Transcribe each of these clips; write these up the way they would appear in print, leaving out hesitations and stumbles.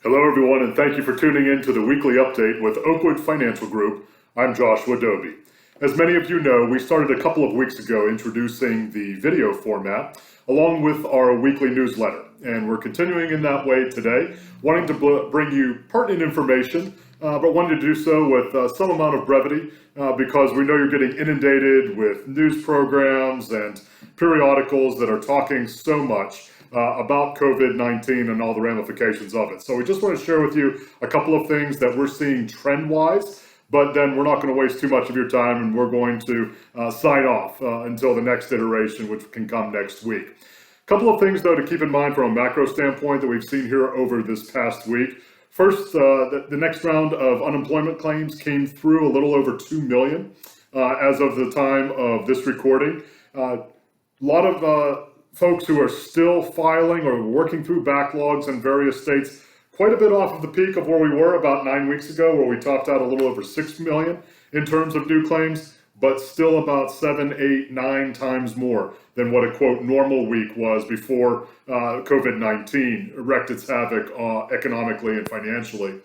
Hello, everyone, and thank you for tuning in to the weekly update with Oakwood Financial Group. I'm Joshua Dobie. As many of you know, we started a couple of weeks ago introducing the video format along with our weekly newsletter, and we're continuing in that way today, wanting to bring you pertinent information, but wanting to do so with some amount of brevity because we know you're getting inundated with news programs and periodicals that are talking so much about COVID-19 and all the ramifications of it. So we just want to share with you a couple of things that we're seeing trend-wise, but then we're not going to waste too much of your time, and we're going to sign off until the next iteration, which can come next week. A couple of things, though, to keep in mind from a macro standpoint that we've seen here over this past week. First, the next round of unemployment claims came through a little over 2 million as of the time of this recording. A lot of folks who are still filing or working through backlogs in various states, quite a bit off of the peak of where we were about 9 weeks ago, where we topped out a little over 6 million in terms of new claims, but still about 7, 8, 9 times more than what a quote normal week was before COVID-19 wreaked its havoc economically and financially.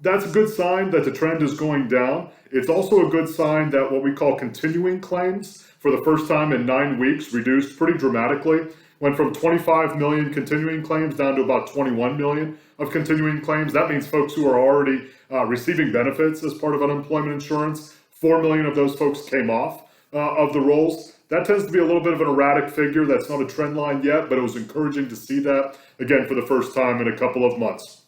That's a good sign that the trend is going down. It's also a good sign that what we call continuing claims for the first time in 9 weeks reduced pretty dramatically. Went from 25 million continuing claims down to about 21 million of continuing claims. That means folks who are already receiving benefits as part of unemployment insurance. 4 million of those folks came off of the rolls. That tends to be a little bit of an erratic figure. That's not a trend line yet, but it was encouraging to see that, again, for the first time in a couple of months.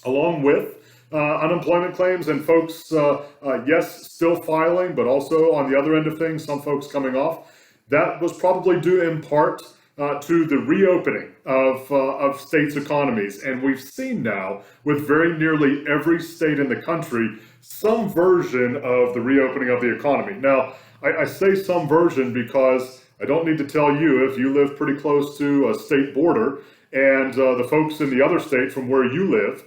Along with unemployment claims and folks, yes, still filing, but also on the other end of things, some folks coming off. That was probably due in part to the reopening of states' economies. And we've seen now, with very nearly every state in the country, some version of the reopening of the economy. Now, I say some version because I don't need to tell you if you live pretty close to a state border and the folks in the other state from where you live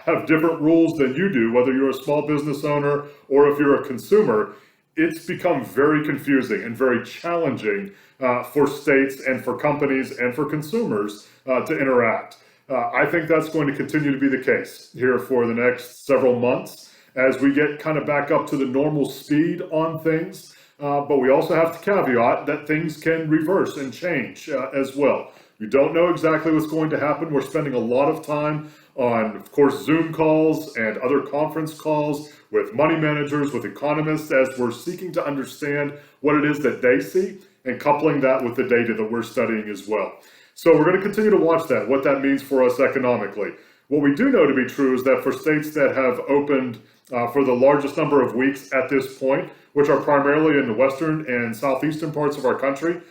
have different rules than you do, whether you're a small business owner or if you're a consumer. It's become very confusing and very challenging for states and for companies and for consumers to interact. I think that's going to continue to be the case here for the next several months as we get kind of back up to the normal speed on things. But we also have to caveat that things can reverse and change as well. We don't know exactly what's going to happen. We're spending a lot of time on, of course, Zoom calls and other conference calls with money managers, with economists, as we're seeking to understand what it is that they see and coupling that with the data that we're studying as well. So we're going to continue to watch that, what that means for us economically. What we do know to be true is that for states that have opened for the largest number of weeks at this point, which are primarily in the western and southeastern parts of our country,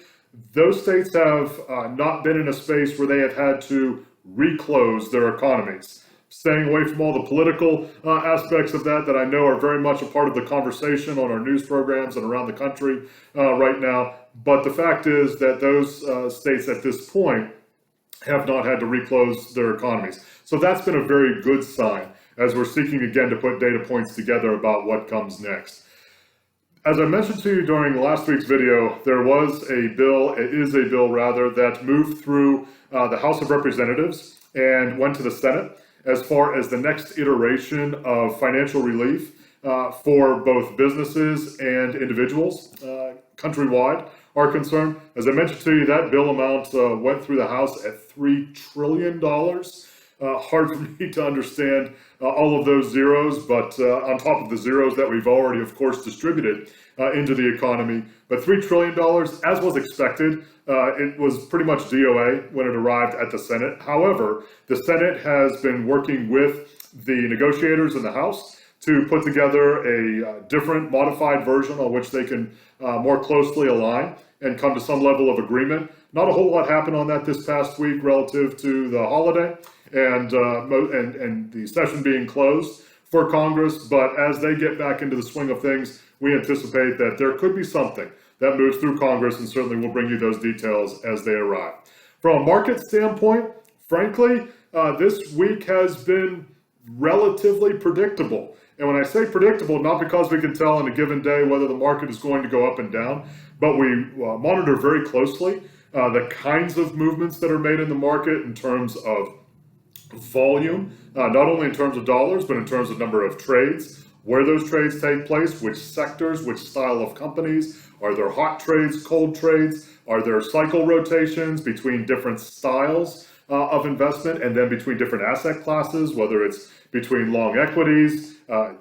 those states have not been in a space where they have had to reclose their economies. Staying away from all the political aspects of that I know are very much a part of the conversation on our news programs and around the country right now. But the fact is that those states at this point have not had to reclose their economies. So that's been a very good sign as we're seeking again to put data points together about what comes next. As I mentioned to you during last week's video, there was a bill, it is a bill rather, that moved through the House of Representatives and went to the Senate as far as the next iteration of financial relief for both businesses and individuals countrywide are concerned. As I mentioned to you, that bill amount went through the House at $3 trillion. Hard for me to understand all of those zeros, but on top of the zeros that we've already, of course, distributed into the economy. But $3 trillion, as was expected, it was pretty much DOA when it arrived at the Senate. However, the Senate has been working with the negotiators in the House to put together a different modified version on which they can more closely align and come to some level of agreement. Not a whole lot happened on that this past week relative to the holiday and the session being closed for Congress, but as they get back into the swing of things, we anticipate that there could be something that moves through Congress, and certainly we'll bring you those details as they arrive. From a market standpoint, frankly, this week has been relatively predictable. And when I say predictable, not because we can tell in a given day whether the market is going to go up and down, but we monitor very closely the kinds of movements that are made in the market in terms of volume, not only in terms of dollars, but in terms of number of trades, where those trades take place, which sectors, which style of companies. Are there hot trades, cold trades? Are there cycle rotations between different styles of investment, and then between different asset classes, whether it's between long equities,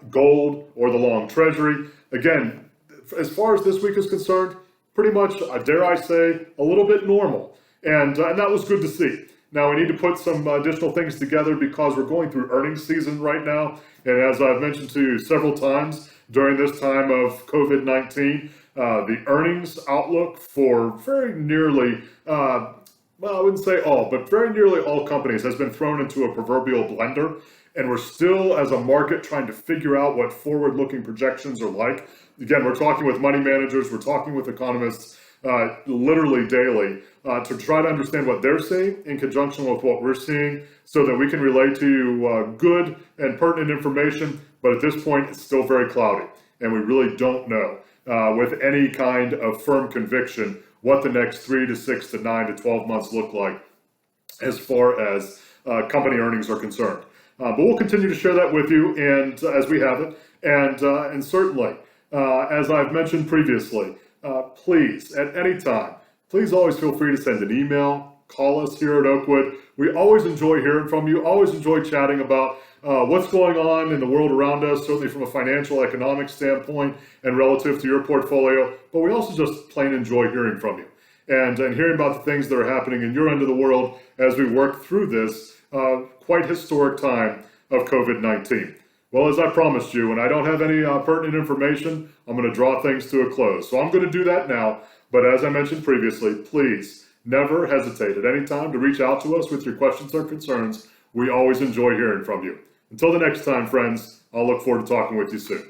gold, or the long treasury? Again, as far as this week is concerned, pretty much, dare I say, a little bit normal. And that was good to see. Now we need to put some additional things together because we're going through earnings season right now. And as I've mentioned to you several times during this time of COVID-19, the earnings outlook for very nearly, well, I wouldn't say all, but very nearly all companies has been thrown into a proverbial blender. And we're still, as a market, trying to figure out what forward-looking projections are like. Again, we're talking with money managers, we're talking with economists literally daily to try to understand what they're seeing in conjunction with what we're seeing so that we can relate to you good and pertinent information. But at this point, it's still very cloudy, and we really don't know with any kind of firm conviction what the next 3 to 6 to 9 to 12 months look like as far as company earnings are concerned. But we'll continue to share that with you, and as we have it, and certainly, as I've mentioned previously, please, at any time, please always feel free to send an email, call us here at Oakwood. We always enjoy hearing from you, always enjoy chatting about what's going on in the world around us, certainly from a financial, economic standpoint and relative to your portfolio, but we also just plain enjoy hearing from you and hearing about the things that are happening in your end of the world as we work through this quite historic time of COVID-19. Well, as I promised you, and I don't have any pertinent information, I'm going to draw things to a close. So I'm going to do that now. But as I mentioned previously, please never hesitate at any time to reach out to us with your questions or concerns. We always enjoy hearing from you. Until the next time, friends, I'll look forward to talking with you soon.